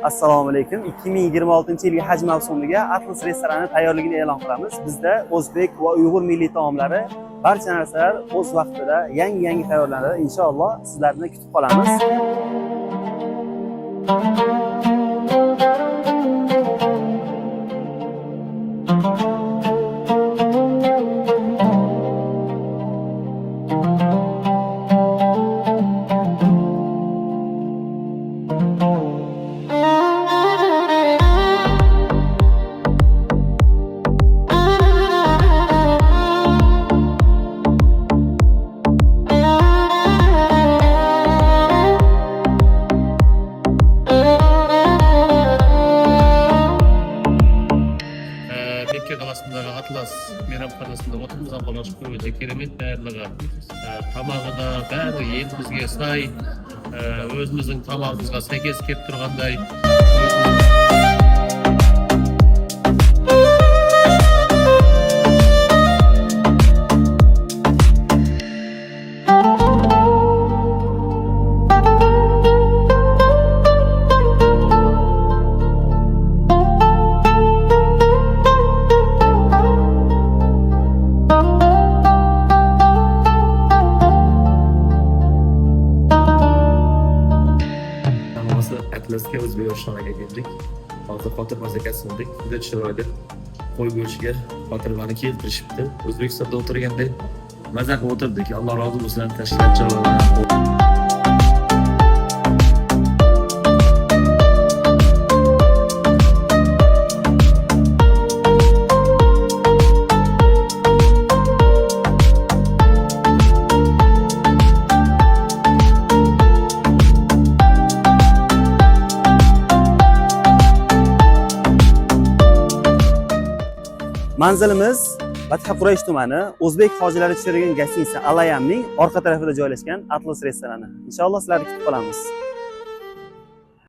Assalomu alaykum. 2026-yilgi haj mavsumiga Atlas restorani tayyorligini e'lon qilamiz. Bizda o'zbek va uyg'ur milliy taomlari, barcha narsalar o'z vaqtida yangi tayyorlanadi. Inshaalloh sizlarni kutib qolamiz. Mekke kalasındağı Atlas meyramxonasında oturumuzdan qolmoqchi o'ta keremet tayyorlagan. Tamog'i da bari elimizga say, o'zimizning tomog'imizga saiz kelib turganday. Atlasga o'zbek oshxonaga keldik. Hozir xotir mazaka sundik. Juda chiroyli qo'y go'shtiga xotirlarni keltirishibdi. O'zbekistonda o'tirganda maza qilib o'tirdik. Alloh rozi bo'lsin tashkilotchilardan. Manzilimiz Fatha Quraysh tumani, o'zbek hojilari tushirgan gостиница Alayamning orqa tarafida joylashgan Atlas restorani. Inshaalloh sizlarni kutib qolamiz.